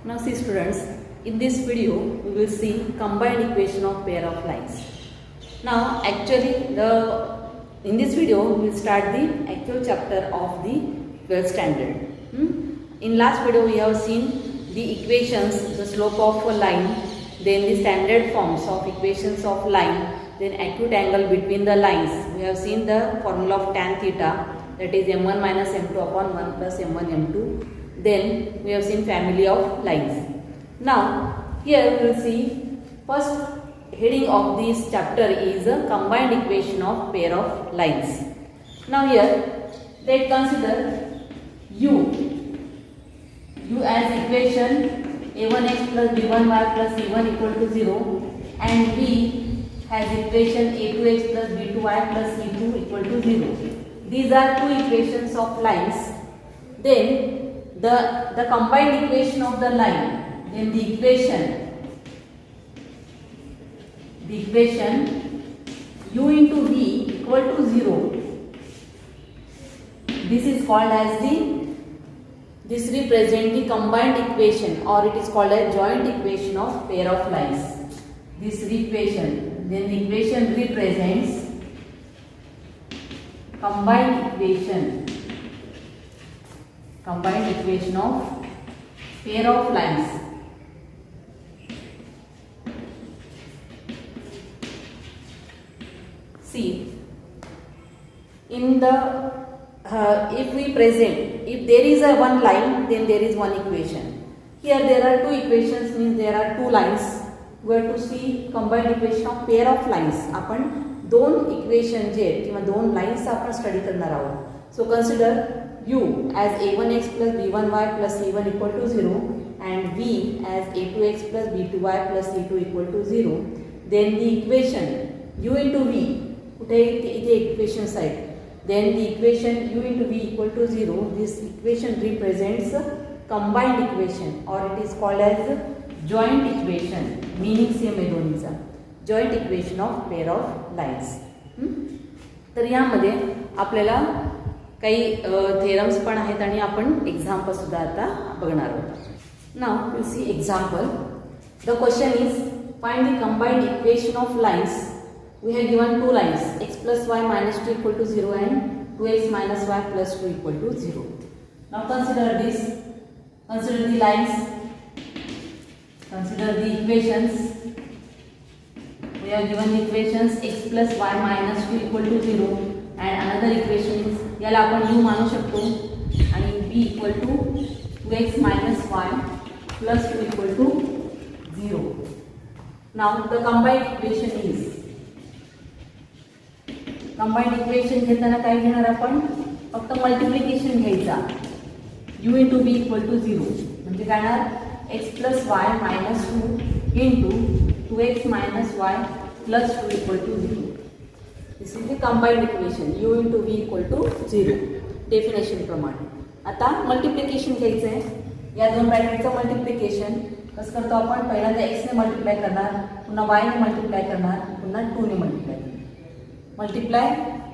Now see students, in this video we will see combined equation of pair of lines. Now actually in this video we will start the actual chapter of the 12th standard. In last video we have seen the equations, the slope of a line, then the standard forms of equations of line, then acute angle between the lines. We have seen the formula of tan theta, that is m1 minus m2 upon 1 plus m1 m2. Then we have seen family of lines. Now here we will see first heading of this chapter is a combined equation of pair of lines. Now here let's consider u as equation a1x plus b1y plus c1 equal to 0 and v has equation a2x plus b2y plus c2 equal to 0. These are two equations of lines. Then the combined equation of the line, then the equation u into v equal to 0. This is called as this represents the combined equation, or it is called a joint equation of pair of lines. This equation, then the equation represents combined equation of pair of lines. See, in the if there is a one line, then there is one equation. Here there are two equations, means there are two lines. We have to see combined equation of pair of lines. आपण दोन equation जे किंवा दोन lines आपण study करणार आहोत. So consider u as a1x plus b1y plus c1 equal to 0 and v as a2x plus b2y plus c2 equal to 0. Then the equation u into v, कुठे इथे इक्वेशन्स आहेत. Then the equation u into v equal to 0. This equation represents combined equation, or it is called as joint equation. Meaning same आहे दोन्हीचा. Joint equation of pair of lines. तर यामध्ये आपल्याला काही theorems पण आहेत आणि आपण एक्झाम्पल सुद्धा आता बघणार आहोत. Now will see example. The question is find the combined equation of lines. We have given two lines, x plus y minus 2 equal to 0 and 2x minus y plus 2 equal to 0. Now consider this. Consider the lines. Consider the equations. We have given the equations x plus y minus 2 equal to 0 and another equation is याला आपण u मानू शकतो आणि b equal to 2x minus y plus 2 equal to 0. Now the combined equation is combined equation घेताना काय घेणार आपण फक्त मल्टिप्लिकेशन घ्यायचा. u into v equal to 0 म्हणजे काय येणार x plus y minus 2 into 2x minus y plus 2 equal to 0. This is the combined equation u into v equal to 0 definition प्रमाणे. आता मल्टिप्लिकेशन घ्यायचं आहे. या दोन ब्रॅकेटचं मल्टिप्लिकेशन कसं करतो आपण. पहिल्यांदा x ने मल्टिप्लाय करणार, पुन्हा y ने मल्टिप्लाय करणार, पुन्हा 2 ने मल्टिप्लाय करणार. Multiply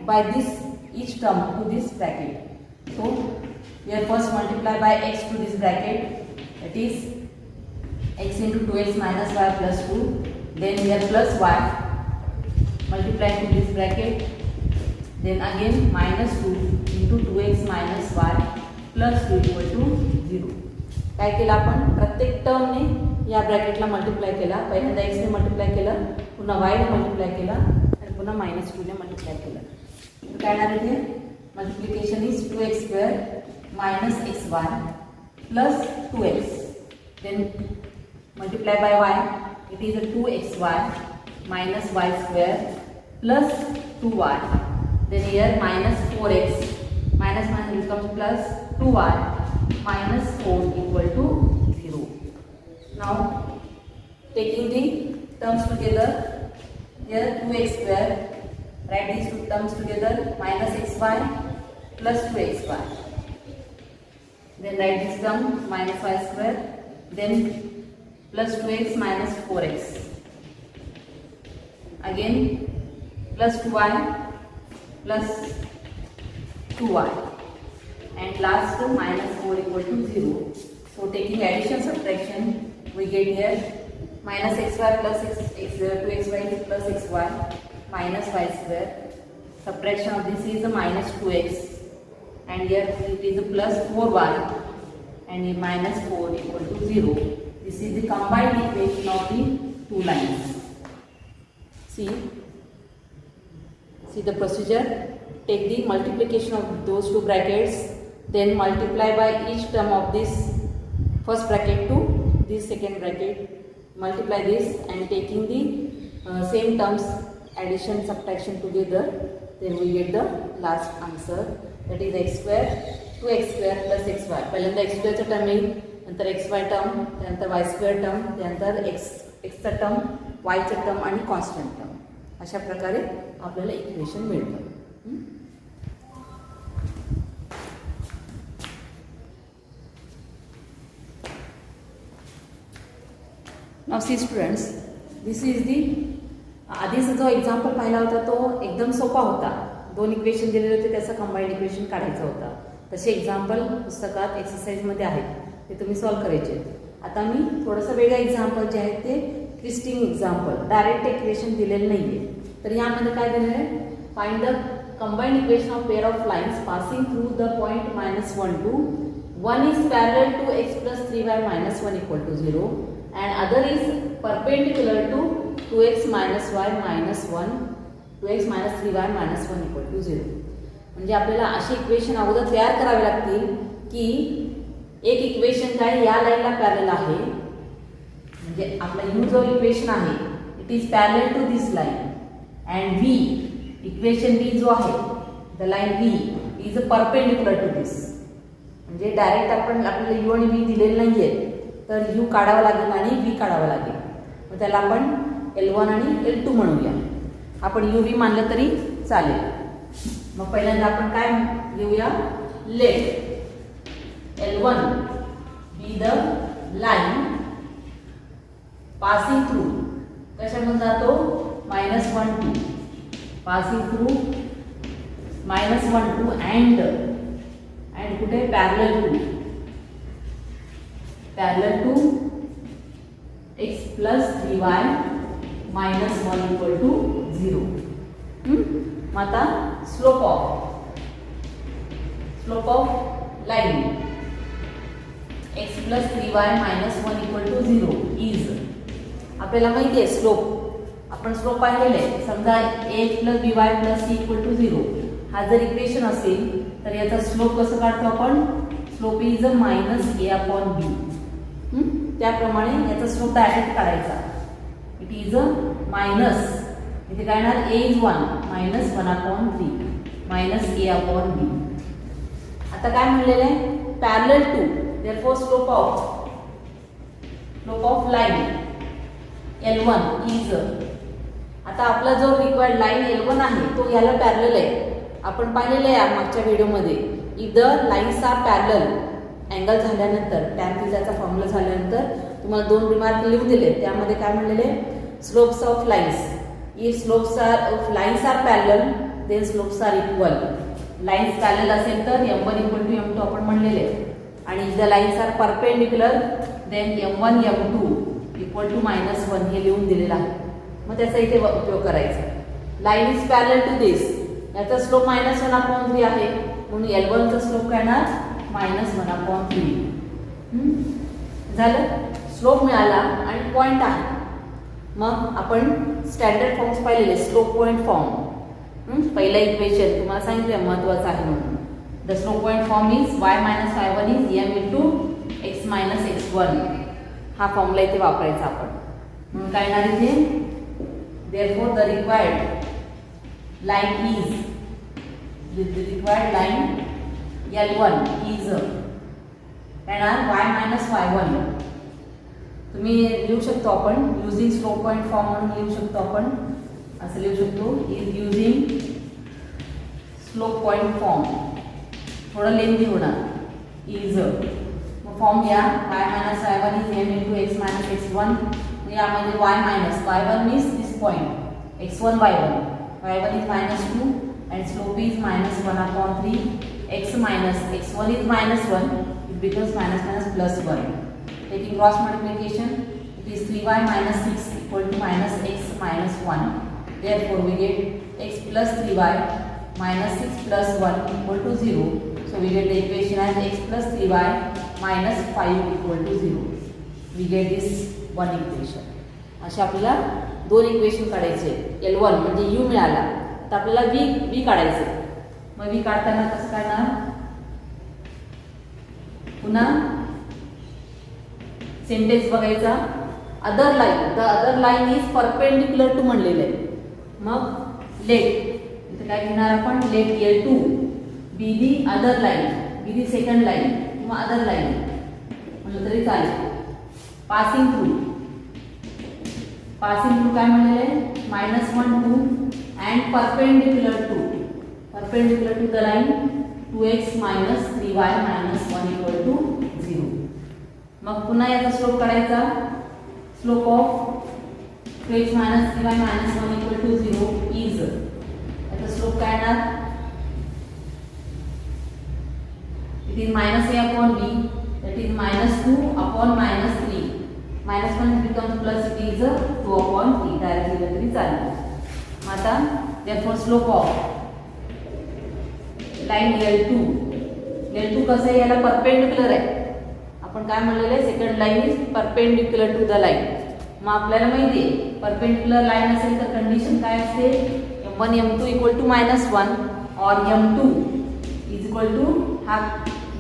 by this each term to this bracket. So we are first multiply by x to this bracket, that is x into 2x minus y plus 2. Then we are plus y, multiply to this bracket. Then again minus 2 into 2x minus y plus 2 equal to 0. काय केलं आपण प्रत्येक टर्मने या ब्रॅकेटला multiply केला. पहिल्यांदा x ने multiply केलं, पुन्हा y ने मल्टिप्लाय केला, पुन्हा -2 ने मल्टिप्लाय केलं. काय येणार इथे multiplication is 2x square minus xy plus 2x. Then multiply by y, it is a 2xy minus y square plus 2y. Then here minus 4x minus becomes plus 2y minus 4 equal to 0. Now taking the terms together, here 2x square, write these two terms together, minus xy plus 2xy. Then write this term minus y square, then plus 2x minus 4x. Again plus 2y plus 2y. And last minus 4 equal to 0. So So taking addition subtraction, we get here minus xy plus 2xy plus xy minus y square. Subtraction of this is a minus 2x, and here it is a plus 4y, and a minus 4 equal to 0. This is the combined equation of the two lines. See the procedure. Take the multiplication of those two brackets, then multiply by each term of this first bracket to this second bracket. Multiply this, and taking the same terms, addition subtraction together, then we get the last answer, that is x square 2x square plus xy. पहिल्यांदा x square चा term येईल, नंतर xy term, त्यानंतर y square term, त्यानंतर x चा term, y चा term आणि constant term. अशा प्रकारे आपल्याला इक्वेशन मिळतं. Now see students, this is the आधीचा जो एक्झाम्पल पाहिला होता तो एकदम सोपा होता. दोन इक्वेशन दिलेले होते, त्याचं कंबाईंड इक्वेशन काढायचं होता. तसे एक्झाम्पल पुस्तकात एक्सरसाइजमध्ये आहेत, ते तुम्ही सॉल्व्ह करायचे. आता मी थोडंसं वेगळं एक्झाम्पल जे आहे ते ट्विस्टिंग एक्झाम्पल, डायरेक्ट इक्वेशन दिलेलं नाही आहे. तर यामध्ये काय दिलेलं आहे, find the combined equation of pair of lines passing through the point -1 to 1 is parallel to x plus 3y minus 1 equal to 0 and other is perpendicular to 2x minus y minus 1, 2x minus 3y minus 1 equal to 0. म्हणजे आपल्याला अशी equation अगोदर तयार करावी लागतील की एक equation काय या लाईनला पॅरलल आहे, म्हणजे आपला यू जो इक्वेशन आहे it is parallel to this line, and v equation v जो आहे the line v is a perpendicular to this. म्हणजे डायरेक्ट आपल्याला यू आणि व्ही दिलेले नाही आहेत, तर यू काढावा लागेल आणि व्ही काढावा लागेल. मग त्याला आपण L1 आणि L2 म्हणूया. आपण यू व्ही मानलं तरी चालेल. मग पहिल्यांदा आपण काय घेऊया, let L1 be the line passing through, कशामधून जातो, -1 to, passing through -1 to and कुठे parallel to x plus 3y minus 1 equal to 0. मग आता slope of line x plus 3y minus 1 equal to 0 is, आपल्याला माहिती आहे स्लोप, आपण slope पाहिलेलं आहे. समजा a plus by plus c equal to 0 हा जर इक्वेशन असेल तर याचा स्लोप कसं काढतो आपण, स्लोप इज -a/b. त्याप्रमाणे याचा स्लोप डायरेक्ट काढायचा. इट इज अ मायनस, इथे काय येणार, a इज 1 -1/3 -a/b. आता काय म्हणलेलं आहे, parallel to, therefore slope of line L1 is, आता आपला जो रिक्वायर्ड लाईन L1 आहे तो याला पॅरलल आहे. आपण पाहिलेलं आहे मागच्या व्हिडिओमध्ये, if the lines are parallel, angle झाल्यानंतर टॅन थीटाचा फॉर्म्युला झाल्यानंतर तुम्हाला 2 रिमार्क लिहून दिले. त्यामध्ये काय म्हणलेले, slopes of lines, if slopes of lines are parallel then slopes are equal. Lines parallel असेल तर m1 equal to m2 आपण म्हणलेले, आणि if the lines are perpendicular then m1 m2 equal to -1 हे लिहून दिलेलं आहे. मग त्याचा इथे उपयोग करायचा. लाईन इज पॅरलल टू दिस, याचा स्लोप -1/3 आहे, म्हणून L1 चा स्लोप काय येणार, -1/3. झालं, स्लोप मिळाला आणि पॉइंट आहे. मग आपण स्टँडर्ड फॉर्म्स पाहिलेले, स्लोप पॉइंट फॉर्म. पहिला इक्वेशन तुम्हाला सांगितलं महत्वाचं आहे म्हणून. The slope point form is y - y1 is m into x - x1. हा फॉर्म्युला इथे वापरायचा आपण. म्हणून काय येणार इथे, therefore the required line is, the required line L1 is and y - y1. तुम्ही लिहू शकतो आपण युजिंग स्लोप पॉइंट फॉर्म म्हणून लिहू शकतो आपण, असं लिहू शकतो, is using slope point form. थोडं लेंदी होणार, इज मग फॉर्म घ्या, y - y1 is m into x - x1. यामध्ये y1 means this point, x1 y1 is -2 and slope is -1/3. X minus x1 is -1, it becomes -1. doing cross multiplication, it is 3y minus 6 equal to minus x minus 1. Therefore, we get x plus 3y minus 6 plus 1 equal to 0. So, we get the equation as x plus 3y minus 5 equal to 0. We get this one equation. अशा आपल्याला दोन equation काढायचे. L1 म्हणजे u मिळाला, तर आपल्याला v काढायचे. मग v काढताना कसं काढणार? पुन्हा सेंटेन्स बघायचा. Other line is perpendicular to म्हणलेलं आहे. मग लेट इथे काय घेणार आपण? Let L2 be the other line, be the second line किंवा अदर लाईन म्हटलं तरी चालेल. पासिंग थ्रू काय म्हणलेलं आहे? -1 2 and perpendicular to the line 2x minus 3y minus 1 equal to 0. मग पुन्हा याचा स्लोप काढायचा. Slope of 2x minus 3y minus 1 equal to 0 is, याचा स्लोप काय येणार? It is minus a upon b, that is minus 2 upon minus 3. Minus 1 becomes plus, it is 2 upon 3. Directly लिहिलं तरी चालेल. आता therefore slope of line L2 कसं आहे? याला परपेंडिक्युलर आहे. आपण काय म्हणलेलं आहे? Second line is perpendicular to the line. मग आपल्याला माहिती आहे परपेंडिक्युलर लाईन असेल तर कंडिशन काय असते? m1 m2 इक्वल टू -1 और m2 इज इक्वल टू हा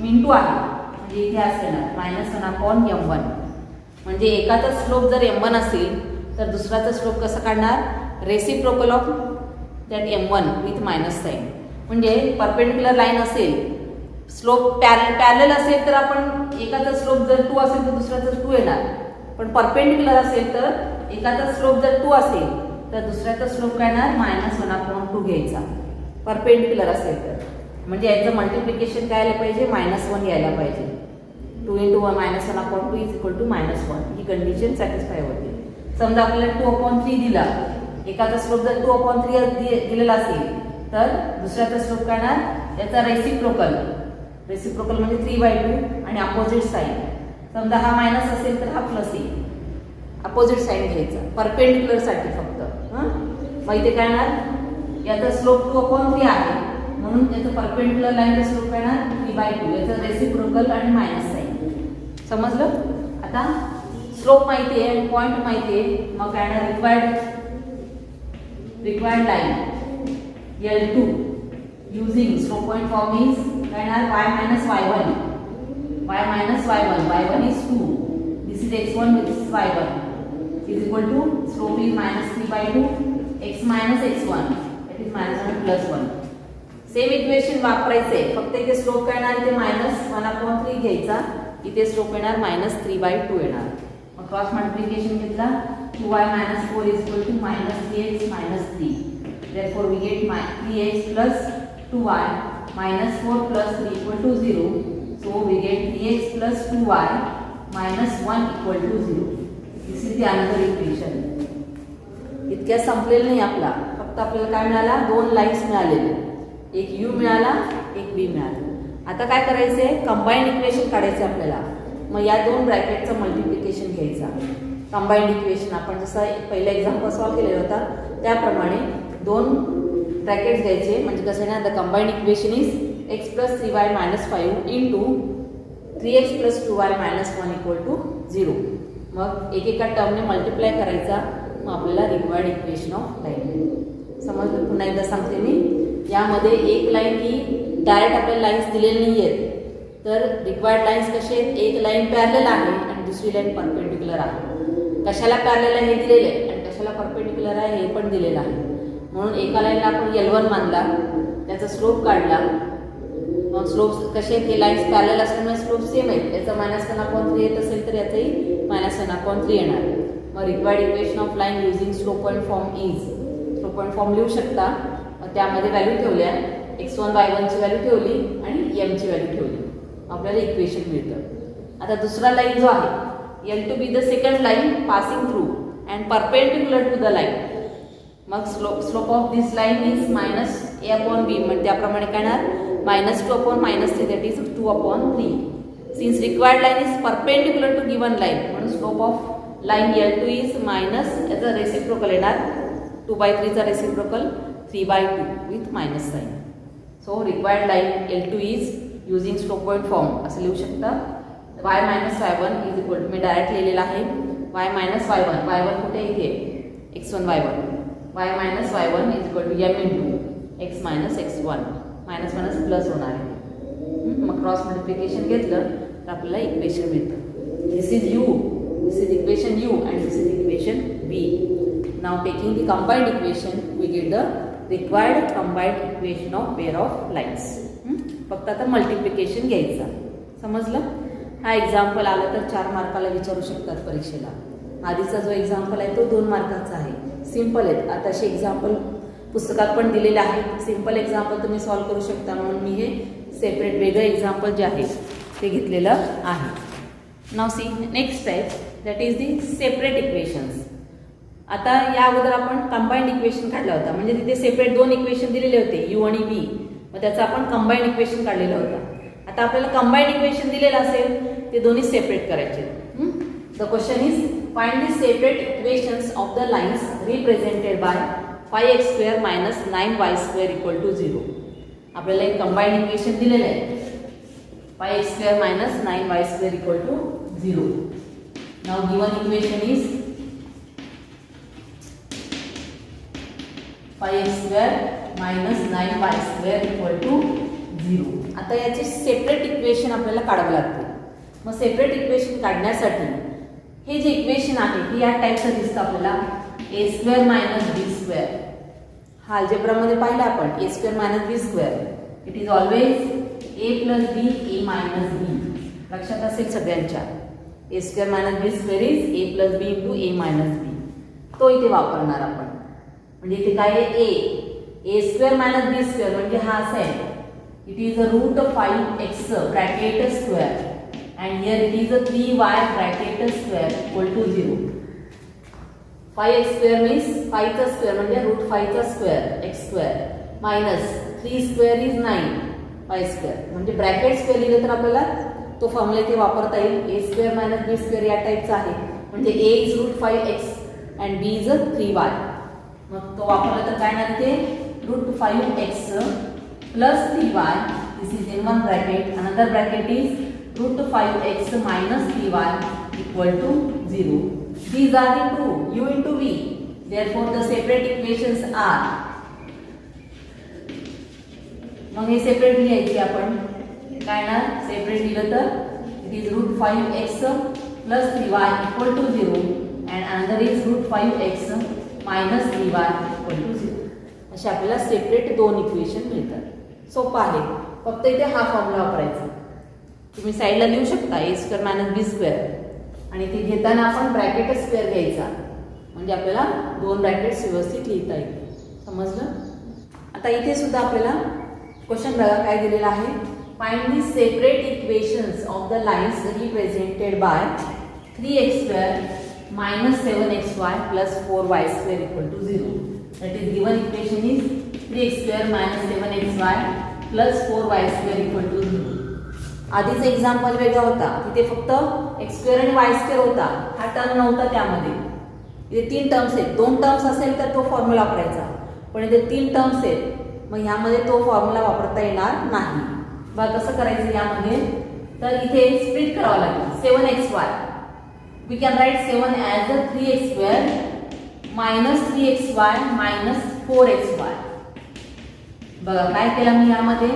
मीन 2 आहे, म्हणजे इथे असेल -1 अपॉन m1. म्हणजे एकाचा स्लोप जर m1 असेल तर दुसराचा स्लोप कसं काढणार? Reciprocal of that m1 with minus sign. म्हणजे परपेंडिक्युलर लाईन असेल, स्लोप पॅरलल असेल तर आपण एकाचा स्लोप जर 2 असेल तर दुसऱ्याचा 2 येणार. पण परपेंडिक्युलर असेल तर एकाचा स्लोप जर 2 असेल तर दुसऱ्याचा स्लोप काय येणार? -1/2 घ्यायचा. परपेंडिक्युलर असेल तर म्हणजे याचं मल्टिप्लिकेशन काय आलं पाहिजे? -1 यायला पाहिजे. 2 × -1/2 इज इक्वल टू -1. ही कंडिशन सॅटिस्फाय होते. समजा आपल्याला 2/3 दिला, एकाचा स्लोप जर 2/3 दिलेला असेल तर दुसऱ्याचा स्लोप काय येणार? याचा रेसिप्रोकल म्हणजे 3/2 आणि अपोजिट साइन. समजा हा मायनस असेल तर हा प्लस येईल. अपोजिट साइन घ्यायचा परपेंडिक्युलर साठी फक्त. मग इथे काय येणार? याचा स्लोप 2/3 आहे म्हणून याचं परपेंडिक्युलर लाईनचा स्लोप काय येणार? 3/2. याचं रेसिप्रोकल आणि मायनस साइन. समजलं? आता स्लोप माहिती आहे आणि पॉइंट माहिती आहे. मग काय येणार? Required line L2 using slope point form is y minus y1. y1 is 2. This is x1, this is y1 is equal to slope is -3/2 x minus x1, that is -1 plus 1. Same equation वापरायचे, फक्त इथे slope काय येणार? इथे -1/3 घ्यायचा, इथे slope येणार -3/2 येणार. मग क्रॉस मल्टिप्लिकेशन घेतला 2y minus 4 is equal to -3x minus 3. Therefore, we get 3x plus 2y minus 4 plus 3 equal to 0. So, we get 3x plus 2y minus 1 equal to 0. This is the another equation. इतक्या संपलेलं नाही आपला, फक्त आपल्याला काय मिळाला? दोन lines मिळालेले. एक u मिळाला, एक v मिळाला. आता काय करायचंय? कंबाईंड इक्वेशन काढायचं आपल्याला. मग या दोन ब्रॅकेटचं मल्टिप्लिकेशन घ्यायचा. कंबाईंड इक्वेशन आपण जसं पहिला एक्झाम्पल सॉल्व्ह केलेला होता त्याप्रमाणे दोन ब्रॅकेट्स घ्यायचे. म्हणजे कसं ना, the combined equation is x plus 3y minus 5 into 3x plus 2y minus 1 equal to 0. मग एकेका टर्मने मल्टिप्लाय करायचा, मग आपल्याला रिक्वायर्ड इक्वेशन ऑफ लाईन. समजलं? पुन्हा एकदा सांगते मी. यामध्ये एक लाईन ही डायरेक्ट आपल्याला लाईन्स दिलेली नाही आहेत, तर रिक्वायर्ड लाईन्स कसे आहेत? एक लाईन पॅरलल आहे आणि दुसरी लाईन परपेंडिक्युलर आहे. कशाला पॅरलल आहे हे दिलेलं आहे आणि कशाला परपेंडिक्युलर आहे हे पण दिलेलं आहे. म्हणून एका लाईनला आपण L1 मानला, त्याचा स्लोप काढला. मग स्लोप कसे आहेत? हे लाईन्स पॅरलल असल्यामुळे स्लोप सेम आहेत. याचा -1/3 येत असेल तर याचाही -1/3 येणार. मग required equation of line using slope point form is, slope point form लिहू शकता. मग त्यामध्ये व्हॅल्यू ठेवल्या, x1 y1 ची व्हॅल्यू ठेवली आणि m ची व्हॅल्यू ठेवली, आपल्याला इक्वेशन मिळतं. आता दुसरा लाईन जो आहे L2 be the second line passing through and perpendicular to the line. मग slope of this line is -a/b. म्हणजे त्याप्रमाणे काय येणार? -2 upon -3, that is 2/3. Since required line is perpendicular to given line म्हणून slope of line L2 is minus, याचा reciprocal येणार 2/3चा reciprocal 3/2 with minus sign. So required line L2 is using slope point form असं लिहू शकता. y minus y1 is equal to, मी direct लिहिलेला आहे y मायनस y1, y1 कुठे इथे x1 y1, y minus y1 is equal to m into x minus x1, minus minus plus होणार आहे. मग क्रॉस मल्टिप्लिकेशन घेतलं तर आपल्याला इक्वेशन मिळतं. This is u, this is equation u and this is equation v. Now taking the combined equation we get the required combined equation of pair of lines. फक्त आता multiplication घ्यायचा. समजलं? हा example आला तर 4 मार्काला विचारू शकतात परीक्षेला. आधीचा जो एक्झाम्पल आहे तो 2 मार्काचा आहे. सिम्पल आहेत. आता असे एक्झाम्पल पुस्तकात पण दिलेले आहेत. सिम्पल एक्झाम्पल तुम्ही सॉल्व्ह करू शकता म्हणून मी हे सेपरेट वेगळं एक्झाम्पल जे आहे ते घेतलेलं आहे. Now see next type that is the separate equations. आता या अगोदर आपण कंबाइंड इक्वेशन काढला होता, म्हणजे तिथे सेपरेट 2 इक्वेशन दिलेले होते u आणि v, मग त्याचं आपण कंबाइंड इक्वेशन काढलेलं होतं. आता आपल्याला कंबाइंड इक्वेशन दिलेलं असेल ते दोन्ही सेपरेट करायचे. The question is find the separate equations of the lines represented by 5x² minus 9y² equal to 0. आपल्याला एक कंबाइंड इक्वेशन दिलेलं आहे 5x² minus 9y² equal to 0. Now given equation is 5x² minus 9y² equal to 0. आता याचे separate equation आपल्याला काढावं लागते. मग सेपरेट इक्वेशन काढण्यासाठी हे जे इक्वेशन आहे हे या टाईपचं दिसतं आपल्याला a² मायनस b². हा अल्जेब्रामध्ये पाहिलं आपण a² minus b². It is always a plus b a minus b. लक्षात असेल सगळ्यांच्या a² minus b² is a plus b into a minus b. तो इथे वापरणार आपण. म्हणजे इथे काय आहे a² मायनस b² म्हणजे हा असा आहे it is a root of 5x bracket square and here it is a 3y bracket square equal to 0. 5x square means 5 चा square म्हणजे root 5 चा square x square minus 3 square is 9 5 square म्हणजे bracket square लिहिलं तर आपल्याला तो formula इथे वापरता येईल. a² minus b² या टाइपचा आहे म्हणजे a is root 5x and b is 3y. मग तो वापरला तर काय ना इथे root 5x plus 3y, this is in one bracket, another bracket is root 5x minus 3y equal to 0. These are the two, u into v. Therefore, the separate equations are. मग हे separate लिहायचे आपण. काय ना separate लिहिलं तर it is root 5x plus 3y equal to 0 and another is root 5x minus 3y equal to 0. असे आपल्याला सेपरेट 2 इक्वेशन मिळतात. सोपं आहे. फक्त इथे हा फॉर्म्युला वापरायचा. तुम्ही साईडला लिहू शकता a² मायनस b² आणि ते घेताना आपण ब्रॅकेट स्क्वेअर घ्यायचा म्हणजे आपल्याला 2 ब्रॅकेट्स व्यवस्थित लिहिता येईल. समजलं? आता इथे सुद्धा आपल्याला क्वेश्चन बघा काय दिलेला आहे. Find the separate equations of the lines represented by 3x² minus 7xy plus 4y² equal to 0. That is given equation is 3x² minus 7xy plus 4y² equal to 0. आधीचा एक्झाम्पल वेगळा होता. तिथे फक्त x² आणि y² होता. हा term नव्हता त्यामध्ये. इथे 3 टर्म्स आहेत. 2 टर्म्स असेल तर तो फॉर्म्युला वापरायचा. पण इथे 3 टर्म्स आहेत. मग ह्यामध्ये तो फॉर्म्युला वापरता येणार नाही. बघा कसं करायचं यामध्ये. तर इथे स्प्लिट करावं लागेल. 7xy we can write 7 as a 3x² minus 3xy minus 4xy. बघा काय केलं मी यामध्ये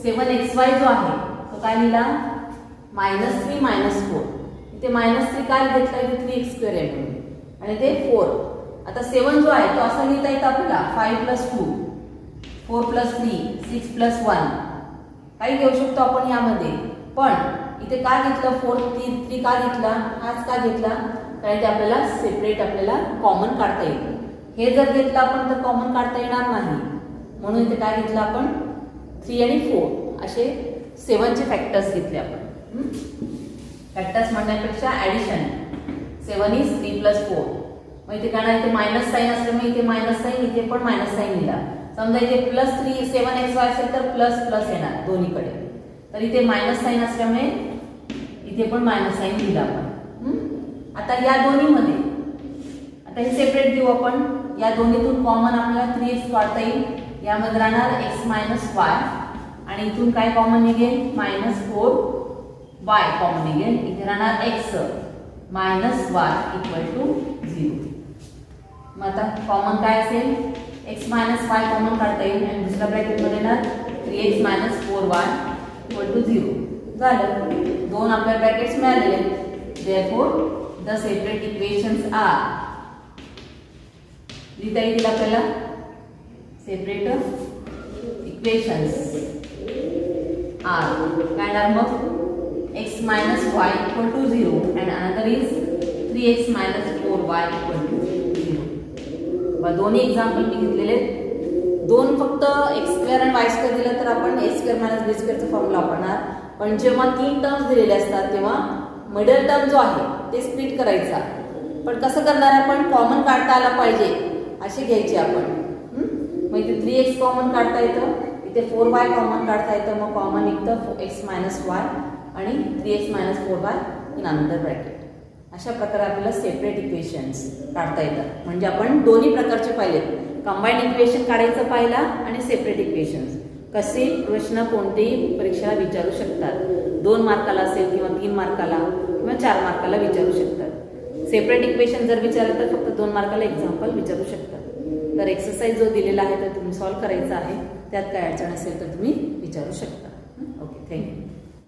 7xy जो आहे तो काय लिहिला -3 -4. इथे -3 काय घेतला इथे 3x² आहे म्हणून आणि ते 4. आता 7 जो आहे तो असा लिहिता येतं आपल्याला 5 + 2 4 + 3 6 + 1 काही घेऊ शकतो आपण यामध्ये. पण इथे काय घेतलं 4 3 का घेतला हाच का घेतला कारण ते आपल्याला सेपरेट आपल्याला कॉमन काढता येईल. हे जर घेतलं आपण तर कॉमन काढता येणार नाही म्हणून इथे काय घेतलं आपण 3 आणि 4 असे 7चे फॅक्टर्स घेतले आपण. फॅक्टर्स म्हणण्यापेक्षा ॲडिशन 7 इज 3 + 4. मग इथे काय इथे मायनस साईन असल्यामुळे इथे मायनस साईन इथे पण मायनस साईन लिहिला. समजा इथे +3 7xy असेल तर प्लस प्लस येणार दोन्हीकडे. तर इथे मायनस साईन असल्यामुळे इथे पण मायनस साईन दिला आपण. आता या दोन्हीमध्ये आता हे सेपरेट देऊ आपण. या दोन्हीतून कॉमन आपल्याला 3x काढता येईल. यामध्ये राहणार x मायनस वाय आणि इथून काय कॉमन निघेल मायनस 4y कॉमन निघेल. इथे राहणार x minus y equal to 0. मग आता कॉमन काय असेल x मायनस वाय कॉमन काढता येईल आणि दुसऱ्या ब्रॅकेटमध्ये येणार 3x minus 4y equal to 0. झालं. दोन आपल्या ब्रॅकेट्स मिळालेले. Therefore the separate equations are लिहिता येईल आपल्याला सेपरेट इक्वेशन्स आर काय येणार मग x minus y equal to 0 and another is 3x minus 4y equal to 0. दोन्ही एक्झाम्पल मी घेतलेले. दोन फक्त एक्स स्क्वेअर आणि वाय स्क्वेअर दिलं तर आपण ए स्क्वेअर मायनस बी स्क्वेअरचा फॉर्म्युला वापरणार. पण जेव्हा 3 टर्म्स दिलेले असतात तेव्हा मिडल टर्म जो आहे ते स्प्लिट करायचा. पण कसं करणार आपण कॉमन काढता आला पाहिजे असे घ्यायचे आपण. मग इथे 3x कॉमन काढता येतं, इथे 4y कॉमन काढता येतं. मग कॉमन निघतं x मायनस वाय आणि 3x minus 4y in another bracket. अशा प्रकारे आपल्याला सेपरेट इक्वेशन्स काढता येतात. म्हणजे आपण दोन्ही प्रकारचे पाहिलेत. कंबाईंड इक्वेशन काढायचं पाहिला आणि सेपरेट इक्वेशन्स. कसे प्रश्न कोणतेही परीक्षेला विचारू शकतात. 2 मार्काला असेल किंवा 3 मार्काला किंवा 4 मार्काला विचारू शकतात. सेपरेट इक्वेशन जर विचारलं तर फक्त 2 मार्काला एक्झाम्पल विचारू शकतात. तर एक्सरसाइज जो दिलेला आहे तर तुम्ही सॉल्व्ह करायचा आहे. त्यात काय अडचण असेल तर तुम्ही विचारू शकता. Okay, thank you.